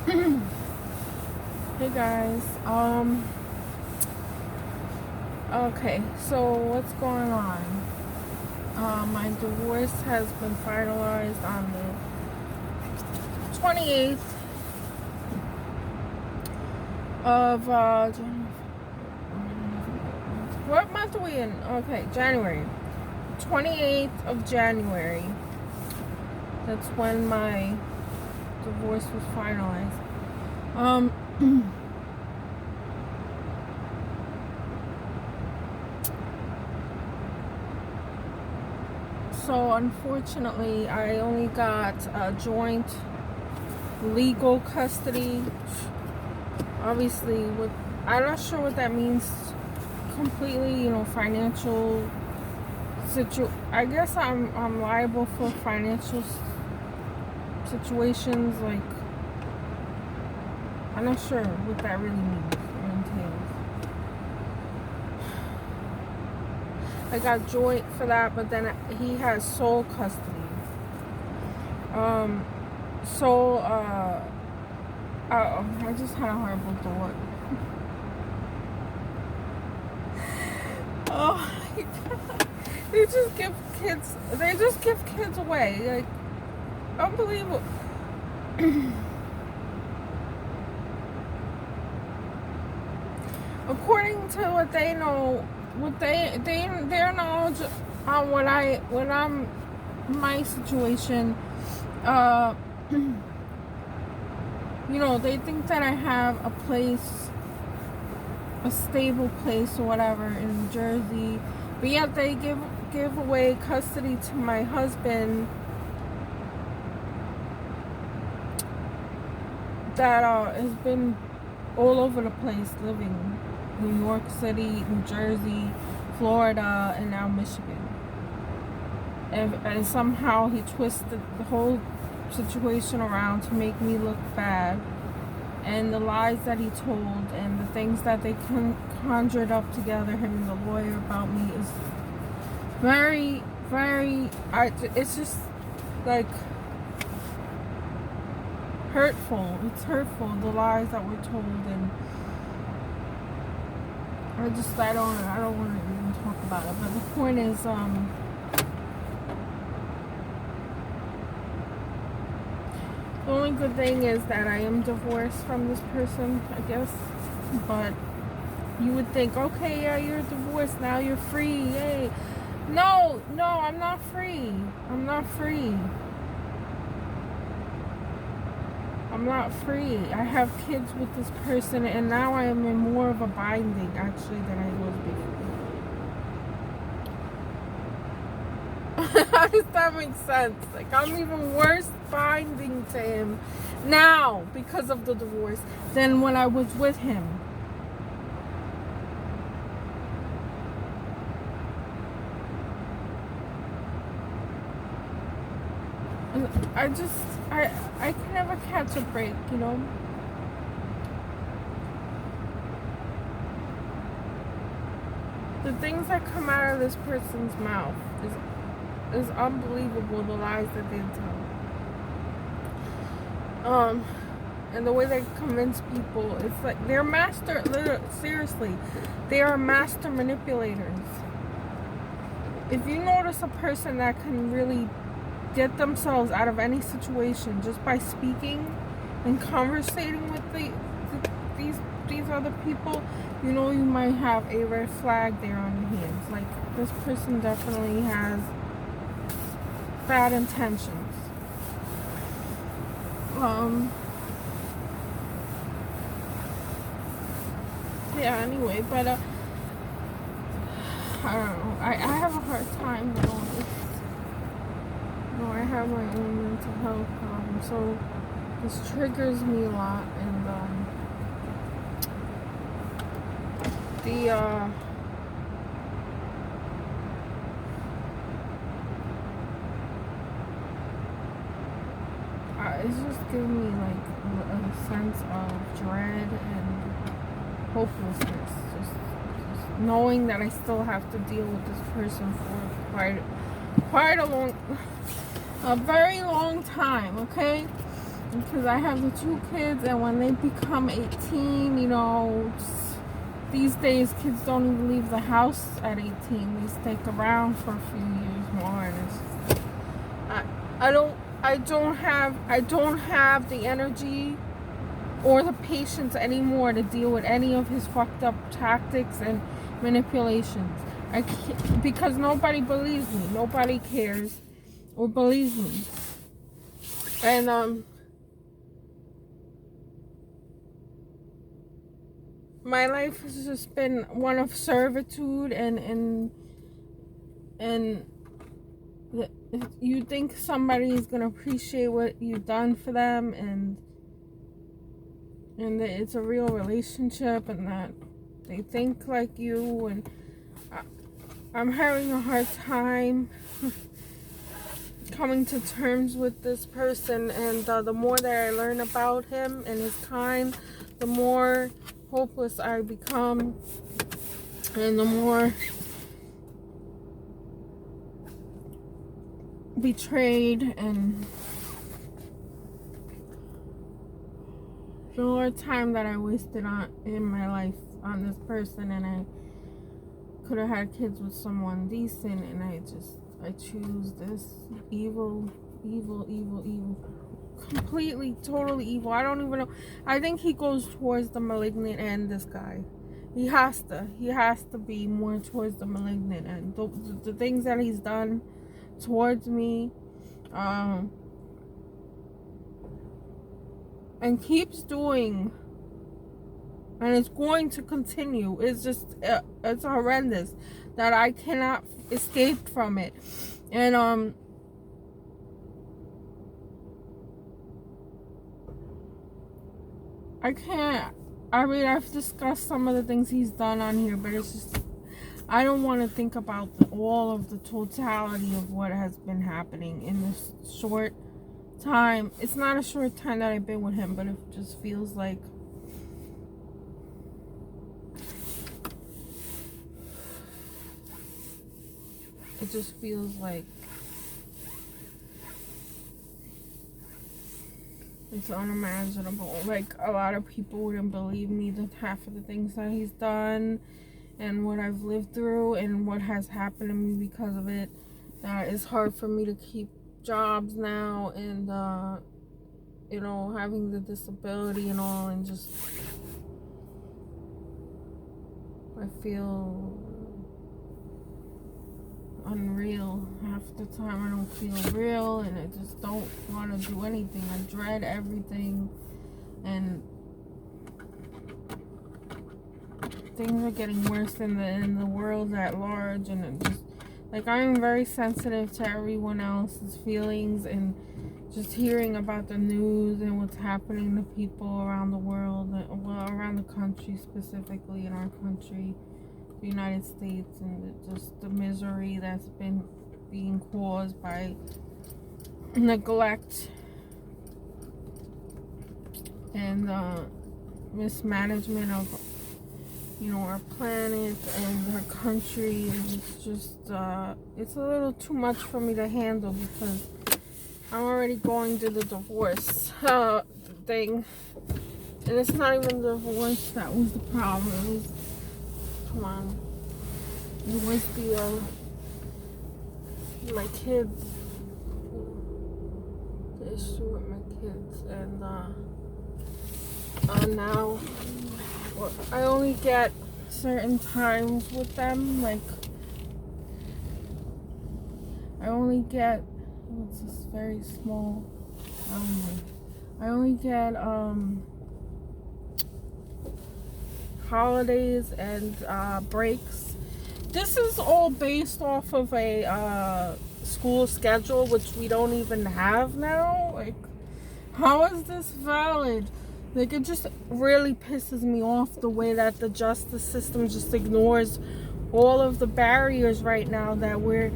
Hey guys. Okay, so what's going on? My divorce has been finalized on the 28th of what month are we in? Okay, January. 28th of January. That's when my divorce was finalized. Um So unfortunately, I only got joint legal custody. Obviously, I'm not sure what that means completely. Financial I guess I'm liable for financial situations. Like, I'm not sure what that really means or entails. I got joint for that, but then he has sole custody. So I just had a horrible thought. Oh my god. They just give kids away. Like, unbelievable. According to what they know, their knowledge on when I'm my situation, they think that I have a stable place or whatever in New Jersey, but yet they give away custody to my husband that has been all over the place living. New York City, New Jersey, Florida, and now Michigan. And somehow he twisted the whole situation around to make me look bad. And the lies that he told and the things that they conjured up together, him and the lawyer, about me is very, very, it's just like hurtful. It's hurtful, the lies that were told, and I don't want to even talk about it. But the point is, the only good thing is that I am divorced from this person, I guess. But you would think, okay, yeah, you're divorced, now you're free, yay. No, I'm not free. I'm not free. I'm not free. I have kids with this person, and now I am in more of a binding, actually, than I was before. How does that make sense? Like, I'm even worse binding to him now because of the divorce than when I was with him. I can never catch a break, The things that come out of this person's mouth is unbelievable, the lies that they tell. And the way they convince people, it's like they're seriously, they are master manipulators. If you notice a person that can really get themselves out of any situation just by speaking and conversating with these other people, you might have a red flag there on your hands. Like, this person definitely has bad intentions. Yeah, anyway, but I don't know. I have a hard time with all this. I have my own mental health problems, so this triggers me a lot. And it's just giving me like a sense of dread and hopelessness. Just knowing that I still have to deal with this person for quite a very long time. Okay, because I have the 2 kids, and when they become 18, you know, these days kids don't even leave the house at 18. They stick around for a few years more, and it's just, I don't have the energy or the patience anymore to deal with any of his fucked up tactics and manipulations. I can't, because nobody believes me. Nobody cares or believes me. And my life has just been one of servitude, and you think somebody is gonna appreciate what you've done for them, and that it's a real relationship, and that they think like you. And I'm having a hard time coming to terms with this person, and the more that I learn about him and his kind, the more hopeless I become, and the more betrayed, and the more time that I wasted in my life on this person, and I could have had kids with someone decent, and I choose this evil, completely, totally evil. I don't even know. I think he goes towards the malignant end, this guy. He has to be more towards the malignant end. The things that he's done towards me, and keeps doing, and it's going to continue. It's just, it's horrendous that I cannot escape from it. And I can't. I mean, I've discussed some of the things he's done on here, but it's just, I don't want to think about all of the totality of what has been happening in this short time. It's not a short time that I've been with him, but it just feels like it's unimaginable. Like, a lot of people wouldn't believe me, the half of the things that he's done and what I've lived through and what has happened to me because of it. That it's hard for me to keep jobs now, and you know, having the disability and all, and just I feel unreal half the time. I don't feel real, and I just don't want to do anything. I dread everything, and things are getting worse in the world at large. And it just, like, I'm very sensitive to everyone else's feelings, and just hearing about the news and what's happening to people around the world, well, around the country, specifically in our country, the United States, and just the misery that's been being caused by neglect and mismanagement of, you know, our planet and our country. And it's just it's a little too much for me to handle, because I'm already going through the divorce thing, and it's not even the divorce that was the problem. It was, come on, it was my kids, the issue with my kids. And now I only get certain times with them. Like, I only get, it's this very small, I only get holidays and breaks. This is all based off of a school schedule, which we don't even have now. Like, how is this valid? Like, it just really pisses me off the way that the justice system just ignores all of the barriers right now that we're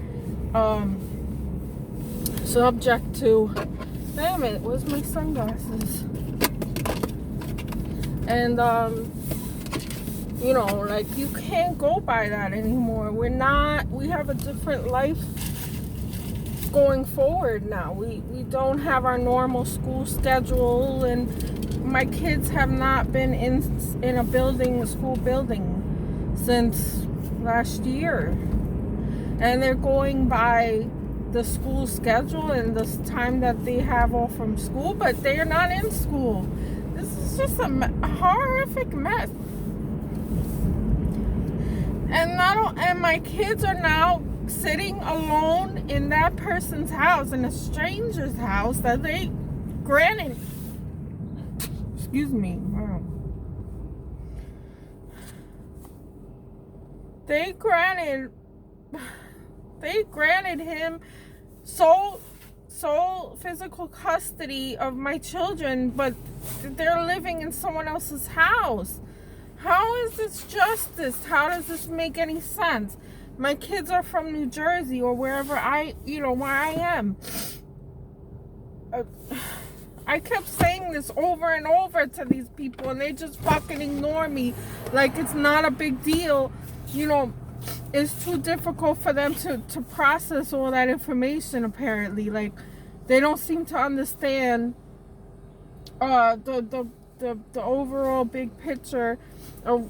subject to. Damn it, where's my sunglasses? And you know, like, you can't go by that anymore. We have a different life going forward now. We don't have our normal school schedule, and my kids have not been in a school building since last year, and they're going by the school schedule and the time that they have off from school, but they are not in school. This is just a horrific mess. And my kids are now sitting alone in that person's house, in a stranger's house that they granted. Excuse me. Wow. They granted him sole physical custody of my children, but they're living in someone else's house. How is this justice? How does this make any sense? My kids are from New Jersey or wherever where I am. I kept saying this over and over to these people, and they just fucking ignore me like it's not a big deal. It's too difficult for them to process all that information, apparently. Like, they don't seem to understand the overall big picture of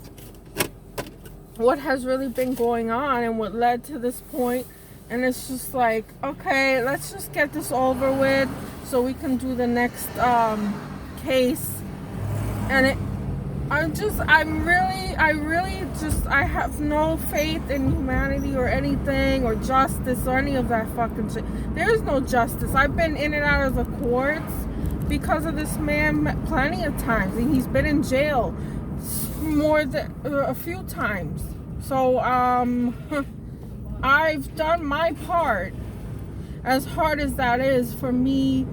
what has really been going on and what led to this point. And it's just like, okay, let's just get this over with so we can do the next case. And I have no faith in humanity or anything, or justice or any of that fucking shit. There is no justice. I've been in and out of the courts because of this man plenty of times, and he's been in jail more than a few times. So I've done my part, as hard as that is for me,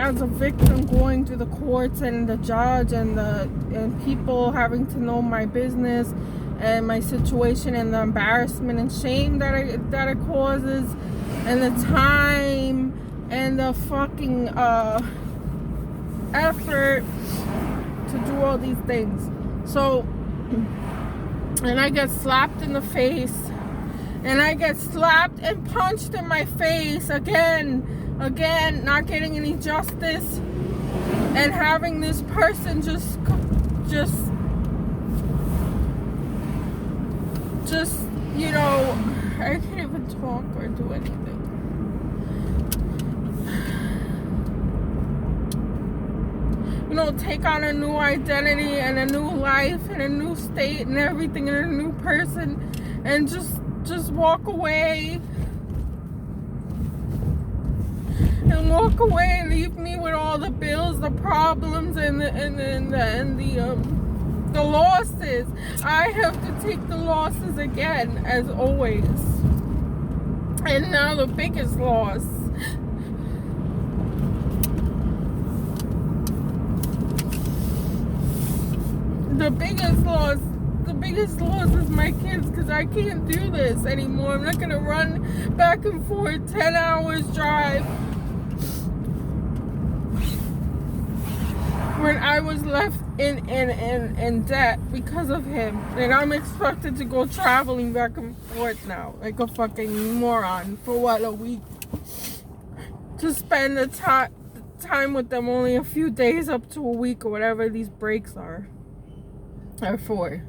as a victim, going through the courts and the judge and people having to know my business and my situation and the embarrassment and shame that it causes, and the time and the fucking effort to do all these things. So, and I get slapped in the face, and I get slapped and punched in my face again, not getting any justice, and having this person just I can't even talk or do anything. Take on a new identity and a new life and a new state and everything, and a new person, and just walk away. And walk away and leave me with all the bills, the problems, and the losses. I have to take the losses again, as always. And now the biggest loss. The biggest loss is my kids, because I can't do this anymore. I'm not gonna run back and forth 10 hours drive when I was left in debt because of him, and I'm expected to go traveling back and forth now like a fucking moron for what, a week, to spend the time with them, only a few days up to a week or whatever these breaks are for.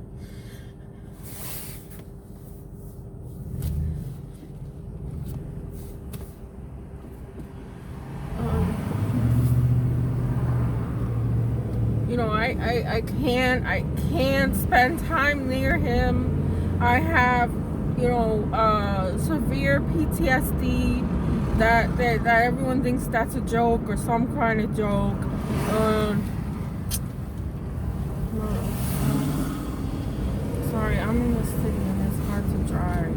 I can't spend time near him. I have, severe PTSD that everyone thinks that's a joke or some kind of joke. Sorry, I'm in the city and it's hard to drive.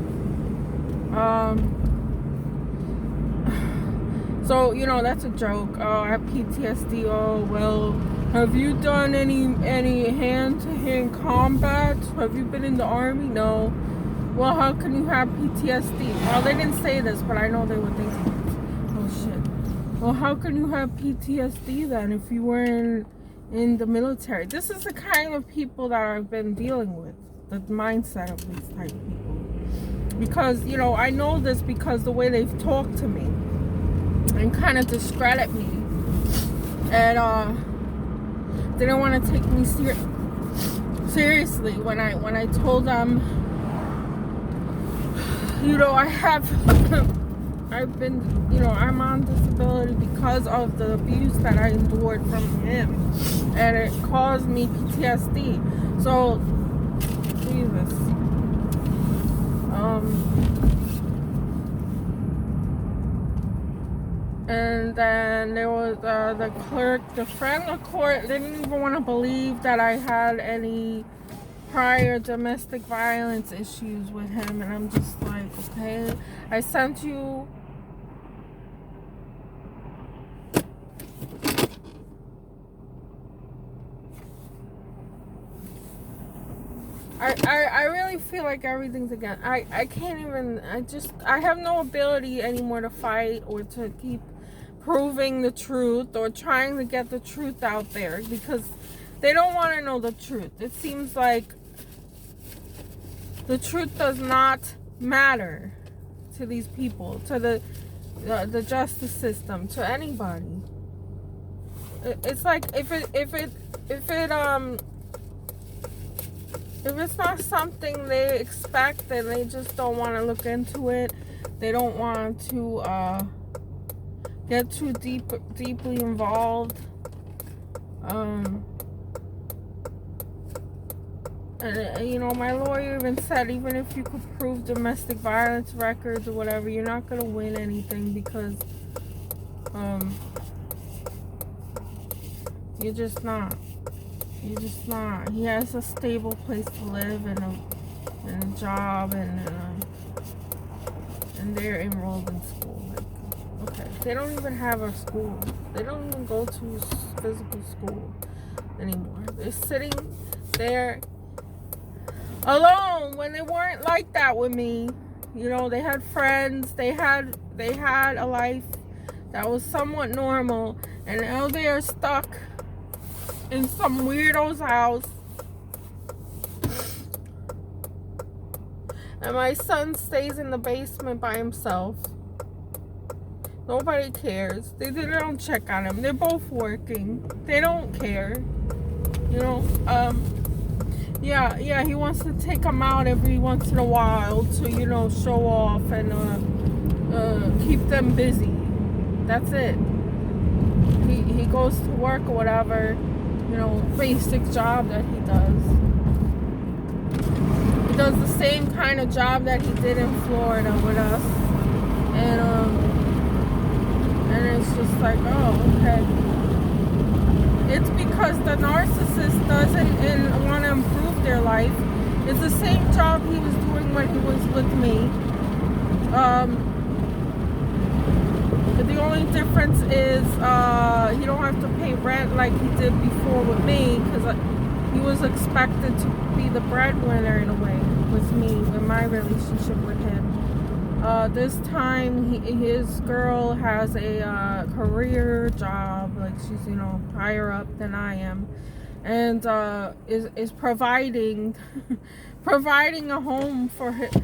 So, that's a joke. Oh, I have PTSD. Oh, well, have you done any hand-to-hand combat? Have you been in the army? No. Well, how can you have PTSD? Well, they didn't say this, but I know they would think, oh shit. Well, how can you have PTSD then if you were in the military? This is the kind of people that I've been dealing with, the mindset of these type of people. because, you know, I know this because the way they've talked to me and kind of discredit me, and they didn't want to take me seriously when I told them, you know, I've been, you know, I'm on disability because of the abuse that I endured from him, and it caused me PTSD. So, Jesus. And then there was the clerk, the friend of court didn't even want to believe that I had any prior domestic violence issues with him, and I'm just like, okay, I sent you I really feel like everything's again. I can't even, I have no ability anymore to fight or to keep proving the truth or trying to get the truth out there, because they don't want to know the truth. It seems like the truth does not matter to these people, to the justice system, to anybody. It's like if it's not something they expect, then they just don't want to look into it. They don't want to get too deeply involved. And, you know, my lawyer even said, even if you could prove domestic violence records or whatever, you're not going to win anything, because you're just not. You're just not. He has a stable place to live and a job, and they're enrolled in school. Like, okay, they don't even have a school. They don't even go to physical school anymore. They're sitting there alone when they weren't like that with me. You know, they had friends. They had a life that was somewhat normal, and now they are stuck in some weirdo's house. And my son stays in the basement by himself. Nobody cares. They don't check on him. They're both working. They don't care. You know, yeah, he wants to take him out every once in a while to, you know, show off and keep them busy. That's it. He goes to work or whatever, you know, basic job that he does. He does the same kind of job that he did in Florida with us, and it's just like, oh, okay. It's because the narcissist doesn't want to improve their life. It's the same job he was doing when he was with me. The only difference is he don't have to pay rent like he did before with me, because he was expected to be the breadwinner in a way with me, in my relationship with him. This time his girl has a career job, like she's, you know, higher up than I am, and is providing a home for him,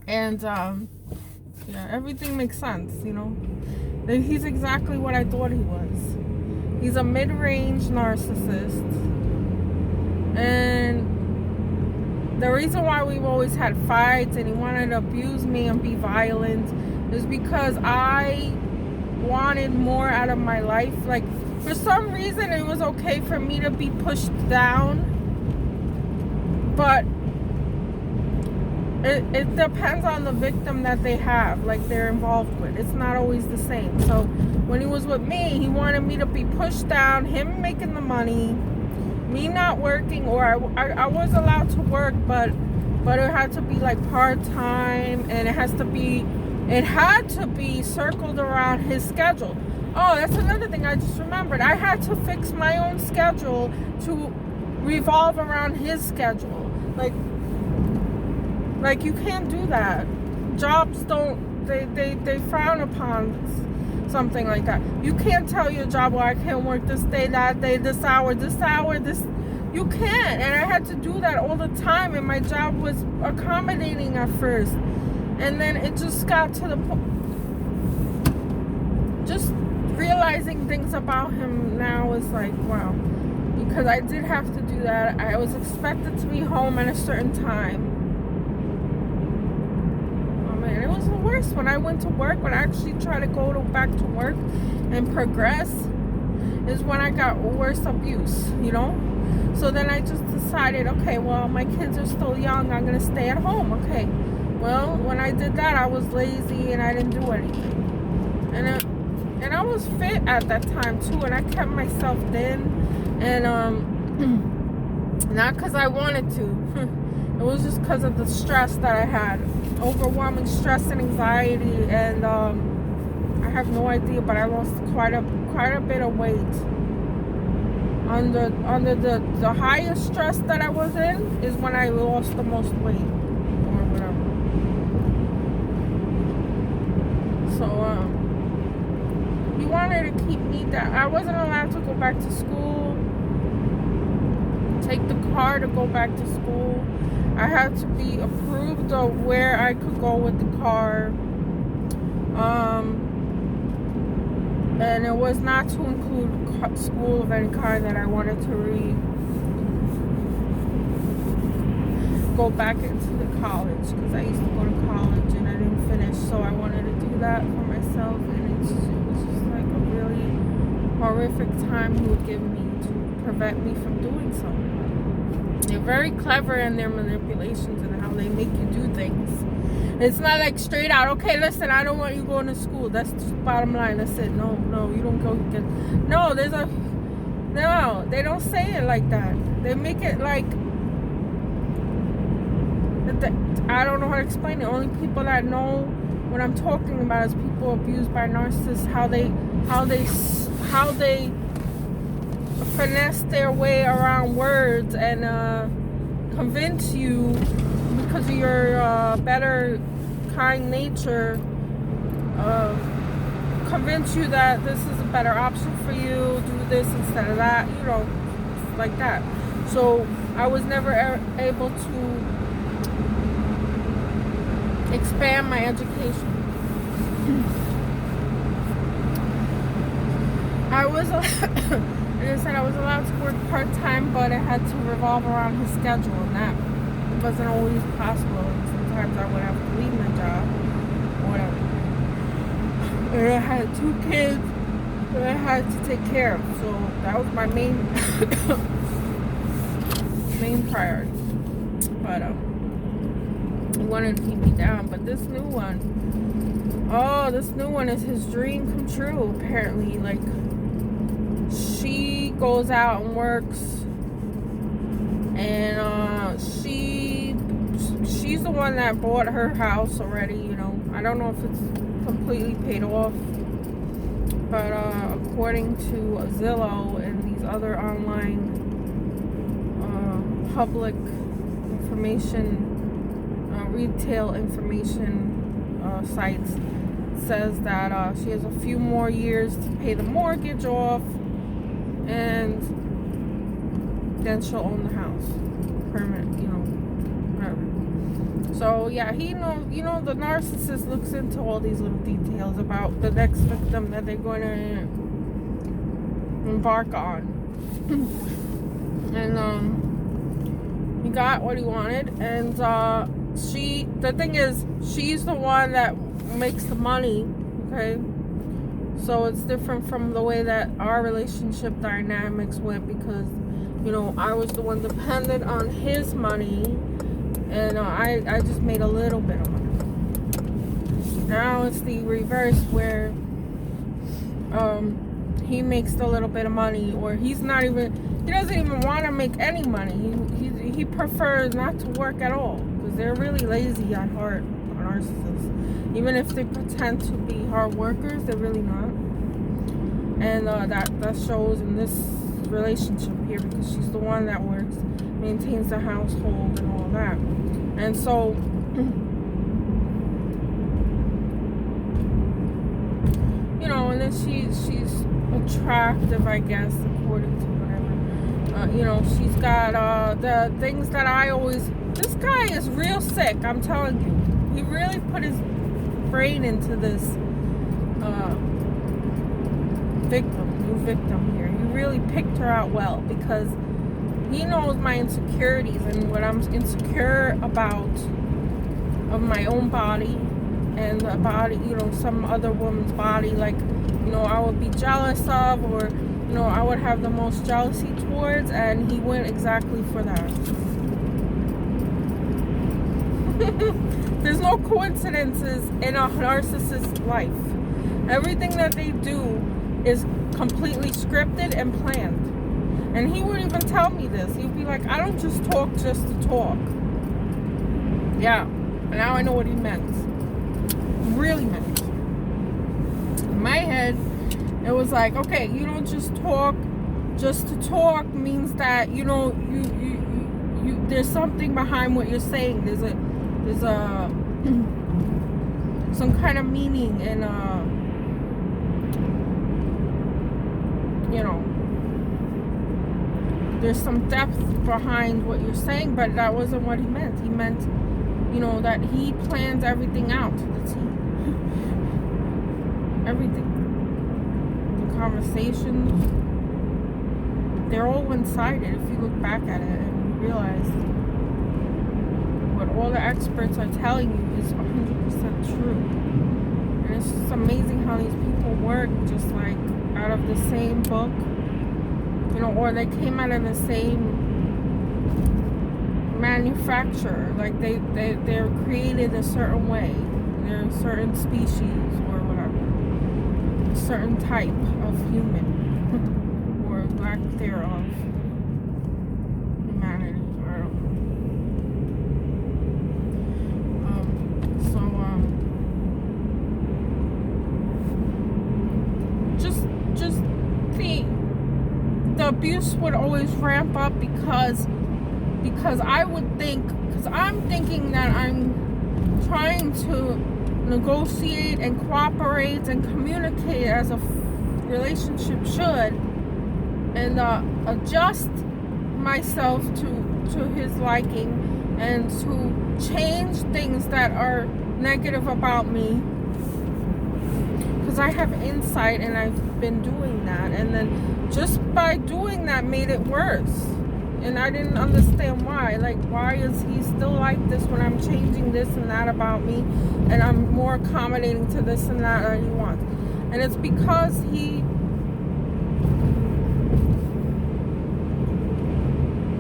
and yeah, everything makes sense, you know. He's exactly what I thought he was. He's a mid-range narcissist, and the reason why we've always had fights and he wanted to abuse me and be violent is because I wanted more out of my life. Like, for some reason it was okay for me to be pushed down, but it depends on the victim that they have, like, they're involved with. It's not always the same. So when he was with me, he wanted me to be pushed down, him making the money, me not working, or I was allowed to work, but it had to be like part-time, and it had to be circled around his schedule. Oh, that's another thing I just remembered. I had to fix my own schedule to revolve around his schedule. Like you can't do that. Jobs don't, they frown upon something like that. You can't tell your job, well, I can't work this day, that day, this hour, You can't. And I had to do that all the time. And my job was accommodating at first. And then it just got to the point. Just realizing things about him now is like, wow. Because I did have to do that. I was expected to be home at a certain time. Oh man, it was the worst. When I went to work, when I actually tried to go back to work and progress, is when I got worse abuse, you know? So then I just decided, okay, well, my kids are still young. I'm going to stay at home. Okay. Well, when I did that, I was lazy and I didn't do anything. And I was fit at that time, too. And I kept myself thin. And not because I wanted to. It was just because of the stress that I had. Overwhelming stress and anxiety. And I have no idea, but I lost quite a bit of weight. Under the highest stress that I was in is when I lost the most weight or whatever. So he wanted to keep me down. I wasn't allowed to go back to school, take the car to go back to school. I had to be approved of where I could go with the car. And it was not to include school of any kind that I wanted to go back into the college, because I used to go to college and I didn't finish, so I wanted to do that for myself. And it was just like a really horrific time he would give me to prevent me from doing something. They're very clever in their manipulations and how they make you do things. It's not like straight out, okay, listen, I don't want you going to school. That's just bottom line. That's it. No, you don't go. No, they don't say it like that. They make it like, I don't know how to explain it. Only people that know what I'm talking about is people abused by narcissists, how they finesse their way around words and convince you, because of your better kind nature, convince you that this is a better option for you, do this instead of that, you know, like that. So I was never able to expand my education. I was like I said, I was allowed to work part-time, but it had to revolve around his schedule, and that wasn't always possible. And sometimes I would have to leave my job or whatever. And I had 2 kids that I had to take care of, so that was my main priority. But he wanted to keep me down. But this new one is his dream come true, apparently. Like, she goes out and works, and she's the one that bought her house already, you know. I don't know if it's completely paid off, but according to Zillow and these other online public information, retail information sites, says that she has a few more years to pay the mortgage off, and then she'll own the house permanent, you know, whatever. So yeah, the narcissist looks into all these little details about the next victim that they're going to embark on. And he got what he wanted, and the thing is, she's the one that makes the money, okay? So it's different from the way that our relationship dynamics went, because, you know, I was the one dependent on his money, and I just made a little bit of money. Now it's the reverse, where he makes the little bit of money, or he doesn't even want to make any money. He prefers not to work at all, because they're really lazy at heart, narcissists. Even if they pretend to be hard workers, they're really not. And that shows in this relationship here, because she's the one that works, maintains the household and all that. And so you know, and then she's attractive, I guess, according to whatever. She's got the things that I always... This guy is real sick, I'm telling you. He really put his brain into this new victim here. He really picked her out well, because he knows my insecurities and what I'm insecure about of my own body and the body, some other woman's body. Like, I would be jealous of, or, I would have the most jealousy towards, and he went exactly for that. There's no coincidences in a narcissist's life. Everything that they do is completely scripted and planned. And he would even tell me this. He'd be like, I don't just talk just to talk. Yeah, now I know what he meant. Really meant. In my head, it was like, okay, you don't just talk just to talk means that, you there's something behind what you're saying. There's a some kind of meaning, and there's some depth behind what you're saying. But that wasn't what he meant. He meant, that he plans everything out to the T. Everything. The conversations, they're all one-sided if you look back at it and realize what all the experts are telling you is 100% true. And it's just amazing how these people work just like out of the same book, or they came out of the same manufacturer. Like they're created a certain way. They're a certain species or whatever, a certain type of human or lack thereof, humanity. I don't know. Just the abuse would always ramp up because I would think, because I'm thinking that I'm trying to negotiate and cooperate and communicate as a relationship should, and adjust myself to his liking, and to change things that are negative about me, because I have insight and I've been doing that, and then just by doing that made it worse. And I didn't understand why. Like, why is he still like this when I'm changing this and that about me, and I'm more accommodating to this and that he wants? And it's because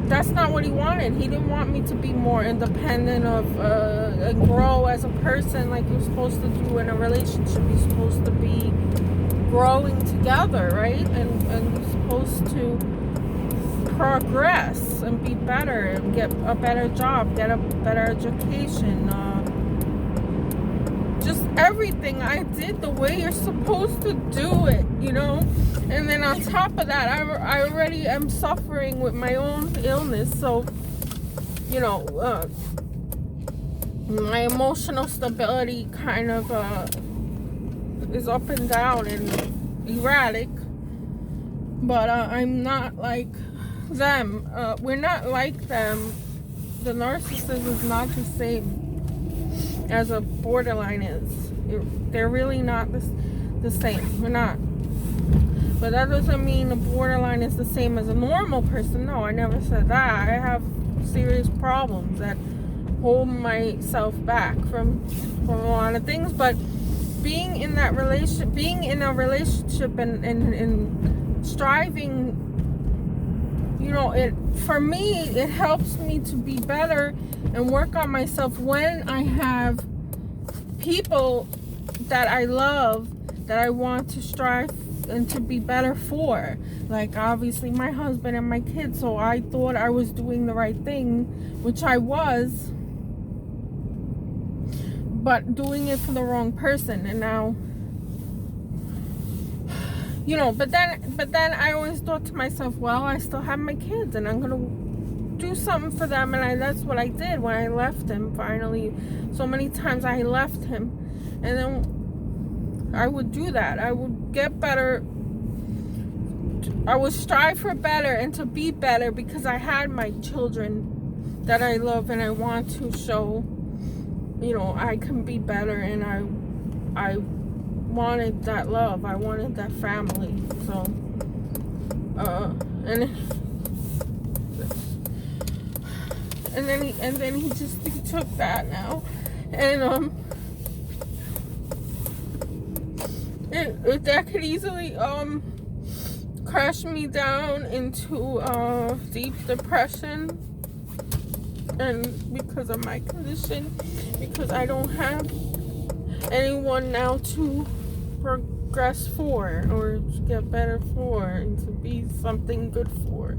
that's not what he wanted. He didn't want me to be more independent and grow as a person like you're supposed to do in a relationship. You're supposed to be growing together, right? And you're supposed to progress and be better and get a better job, get a better education, just everything I did the way you're supposed to do it, and then on top of that, I already am suffering with my own illness, so my emotional stability kind of is up and down and erratic. But I'm not like them. We're not like them. The narcissist is not the same as a borderline is. They're really not the same. We're not. But that doesn't mean a borderline is the same as a normal person. No, I never said that. I have serious problems that hold myself back from a lot of things. But being in a relationship and striving, for me, it helps me to be better and work on myself when I have people that I love, that I want to strive and to be better for. Like, obviously, my husband and my kids. So I thought I was doing the right thing, which I was, but doing it for the wrong person. And now, but then I always thought to myself, well, I still have my kids and I'm gonna do something for them. And that's what I did when I left him. Finally, so many times I left him, and then I would do that. I would get better I would strive for better and to be better because I had my children that I love, and I want to show, I can be better, and I wanted that love. I wanted that family. So, and then he took that now, and that could easily crash me down into deep depression, and because of my condition, because I don't have anyone now to progress for or get better for and to be something good for.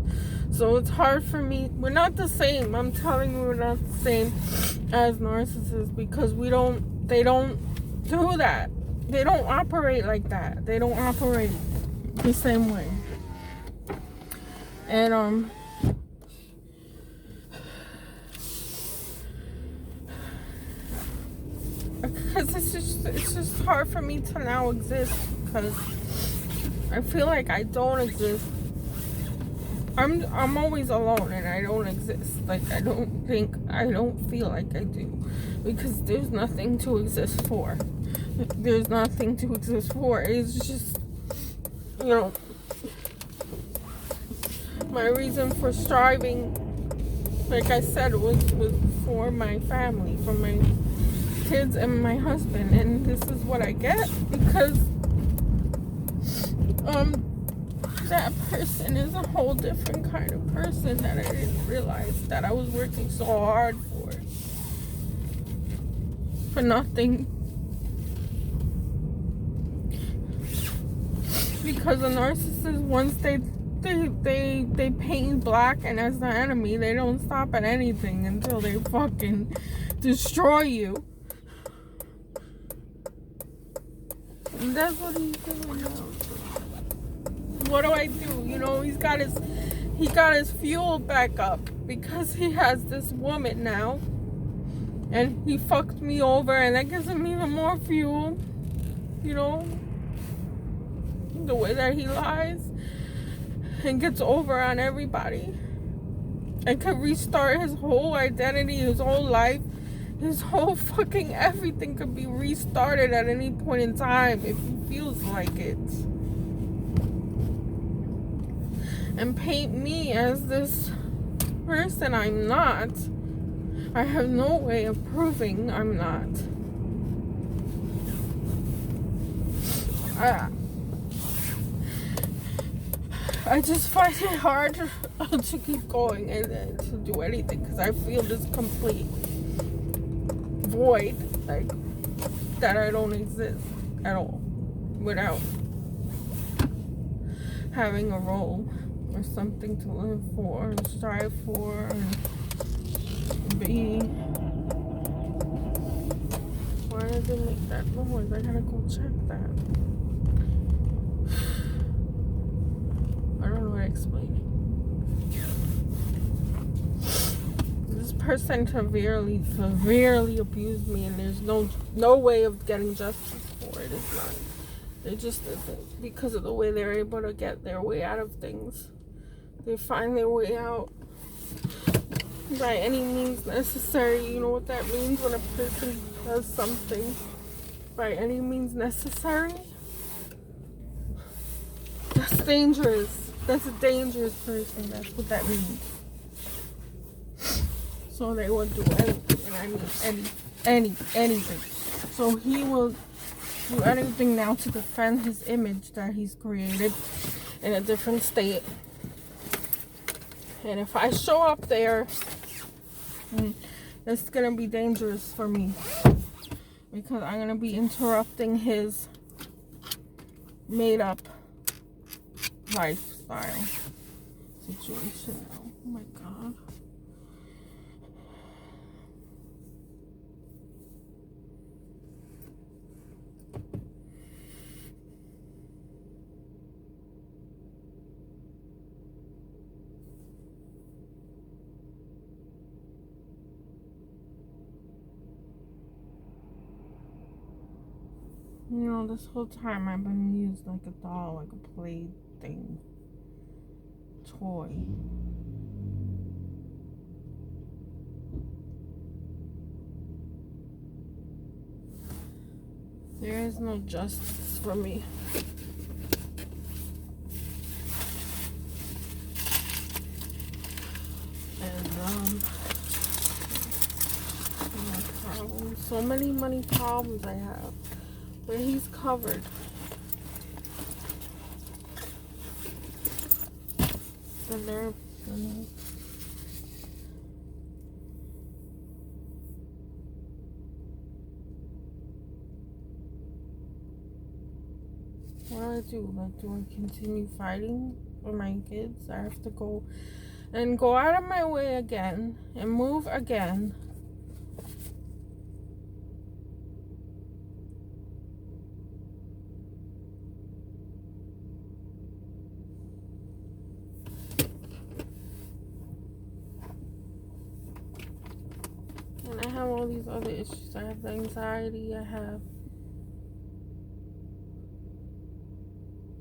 So it's hard for me. We're not the same. I'm telling you, we're not the same as narcissists, because they don't do that. They don't operate like that. They don't operate the same way. And because it's just hard for me to now exist, because I feel like I don't exist. I'm always alone, and I don't exist. Like, I don't feel like I do, because there's nothing to exist for. There's nothing to exist for. It's just, my reason for striving, like I said, was for my family, for my kids and my husband, and this is what I get because that person is a whole different kind of person that I didn't realize that I was working so hard for nothing. Because a narcissist, once they paint black and as the enemy, they don't stop at anything until they fucking destroy you. And that's what he's doing now. What do I do? He got his fuel back up because he has this woman now, and he fucked me over, and that gives him even more fuel. The way that he lies and gets over on everybody, and could restart his whole identity, his whole life, his whole fucking everything could be restarted at any point in time if he feels like it. And paint me as this person I'm not. I have no way of proving I'm not. I just find it hard to keep going and to do anything, because I feel this complete void, like that I don't exist at all without having a role or something to live for and strive for and be. Why does it make that noise? I gotta go check that. I don't know how to explain it. This person severely abused me, and there's no way of getting justice for it. It's not. They just isn't, because of the way they're able to get their way out of things. They find their way out by any means necessary. You know what that means when a person does something by any means necessary? That's dangerous. That's a dangerous person. That's what that means. So they will do anything, and I mean anything. So he will do anything now to defend his image that he's created in a different state. And if I show up there, it's gonna be dangerous for me, because I'm gonna be interrupting his made up lifestyle situation. Oh my god. This whole time I've been used like a doll, like a play thing. toy. There is no justice for me. And so many money problems I have where he's covered. The nerve. What do I do? Like, do I continue fighting for my kids? I have to go out of my way again and move again. And I have all these other issues. I have the anxiety. I have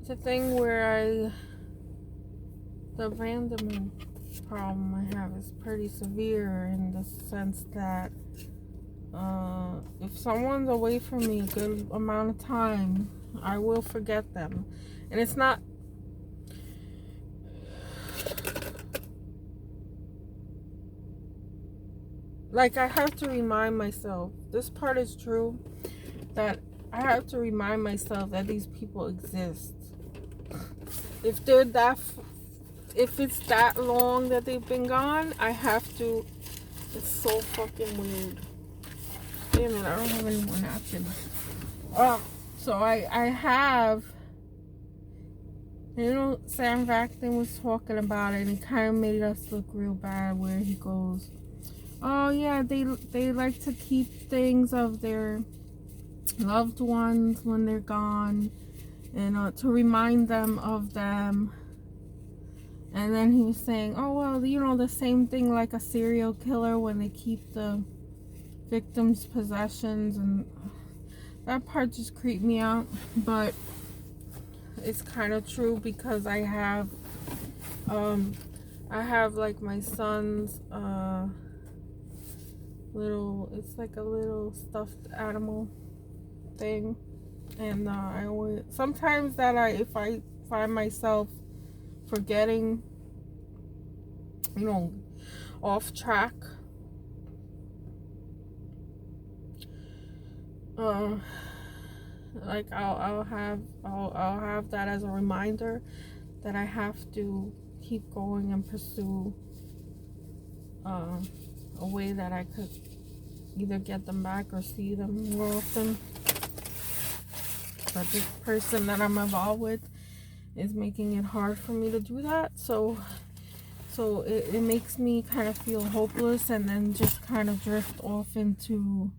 the thing where the abandonment problem I have is pretty severe in the sense that if someone's away from me a good amount of time, I will forget them. And it's not like I have to remind myself, this part is true, that I have to remind myself that these people exist. If it's that long that they've been gone, I have to. It's so fucking weird. Damn it, I don't have any more napkins. So I have, Sam Vaknin was talking about it, and it kind of made us look real bad where he goes, oh yeah, they like to keep things of their loved ones when they're gone, and to remind them of them. And then he was saying, oh well, the same thing like a serial killer when they keep the victim's possessions, and that part just creeped me out. But it's kind of true because I have like my son's it's like a little stuffed animal thing, and I always, sometimes that if I find myself forgetting, off track, like I'll have that as a reminder that I have to keep going and pursue a way that I could either get them back or see them more often. But this person that I'm involved with is making it hard for me to do that. So it makes me kind of feel hopeless, and then just kind of drift off into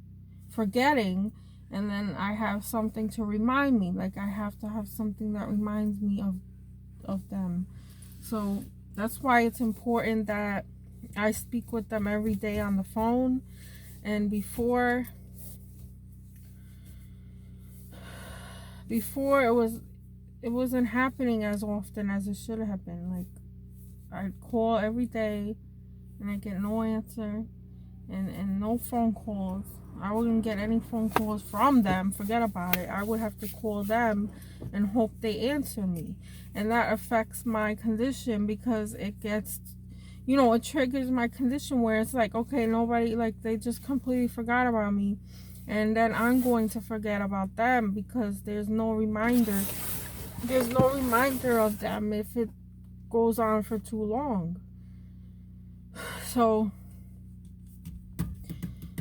forgetting. And then I have something to remind me. Like, I have to have something that reminds me of them. So that's why it's important that I speak with them every day on the phone. And before it wasn't happening as often as it should have been. Like, I'd call every day and I get no answer, and no phone calls. I wouldn't get any phone calls from them. Forget about it. I would have to call them and hope they answer me. And that affects my condition because it gets, it triggers my condition where it's like, okay, nobody, like, they just completely forgot about me. And then I'm going to forget about them because there's no reminder. There's no reminder of them if it goes on for too long. So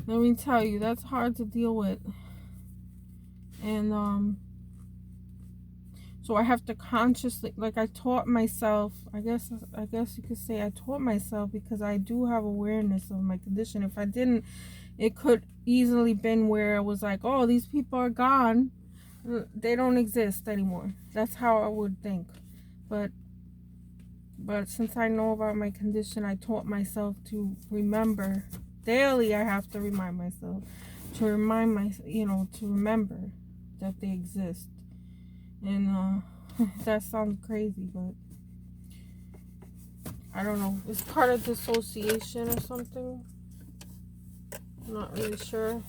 let me tell you, that's hard to deal with. And so I have to consciously, like, I taught myself, I guess you could say I taught myself, because I do have awareness of my condition. If I didn't, it could easily been where it was like, oh, these people are gone, they don't exist anymore. That's how I would think. But since I know about my condition, I taught myself to remember. Daily, I have to remind myself to remember that they exist. And that sounds crazy, but I don't know. It's part of dissociation or something. I'm not really sure.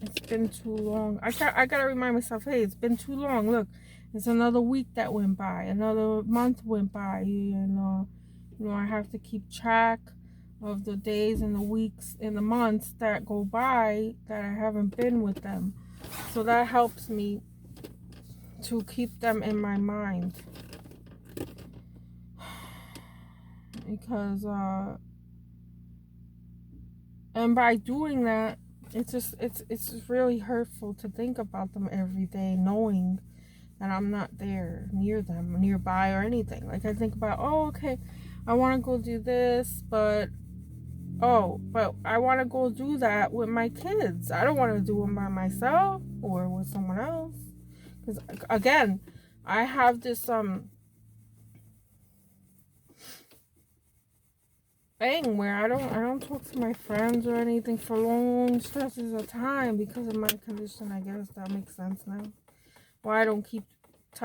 It's been too long. I gotta remind myself, hey, it's been too long. Look, it's another week that went by, another month went by, and I have to keep track of the days and the weeks and the months that go by that I haven't been with them. So that helps me to keep them in my mind. Because and by doing that, it's really hurtful to think about them every day, knowing that I'm not there near them, nearby, or anything. Like, I think about, oh, okay, I want to go do this, but I want to go do that with my kids. I don't want to do it by myself or with someone else. Because again, I have this thing where I don't talk to my friends or anything for long stretches of time because of my condition. I guess that makes sense now. Why I don't keep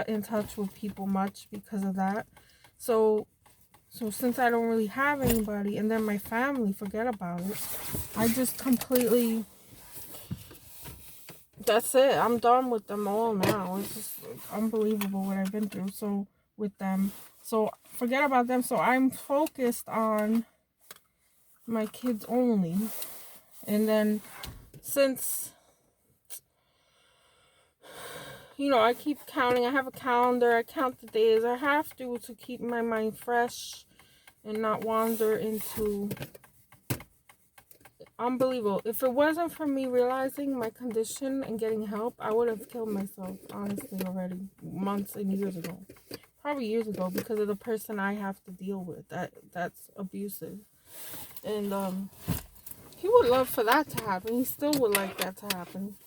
in touch with people much because of that. So since I don't really have anybody, and then my family, forget about it. I just completely, that's it. I'm done with them all now. It's just unbelievable what I've been through. So with them, so forget about them. So I'm focused on my kids only. And then since, I keep counting. I have a calendar. I count the days. I have to keep my mind fresh and not wander into unbelievable. If it wasn't for me realizing my condition and getting help, I would have killed myself, honestly, already months and years ago. Probably years ago, because of the person I have to deal with. That's abusive. And he would love for that to happen. He still would like that to happen.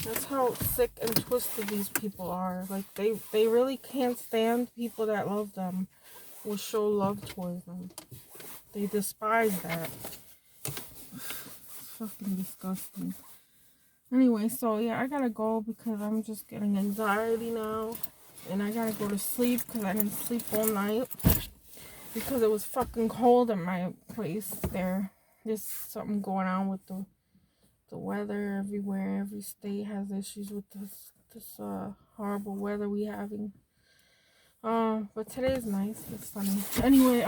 That's how sick and twisted these people are. Like, they really can't stand people that love them or show love towards them. They despise that. Fucking disgusting. Anyway, so yeah, I gotta go because I'm just getting anxiety now. And I gotta go to sleep because I didn't sleep all night. Because it was fucking cold at my place there. There's something going on with the weather everywhere. Every state has issues with this horrible weather we having. But today's nice. It's sunny. Anyway,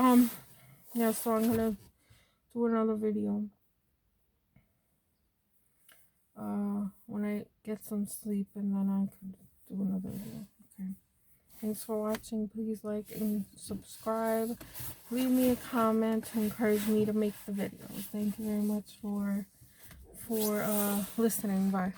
yeah, so I'm gonna do another video. When I get some sleep, and then I can do another video. Okay. Thanks for watching. Please like and subscribe. Leave me a comment to encourage me to make the videos. Thank you very much for listening. Bye.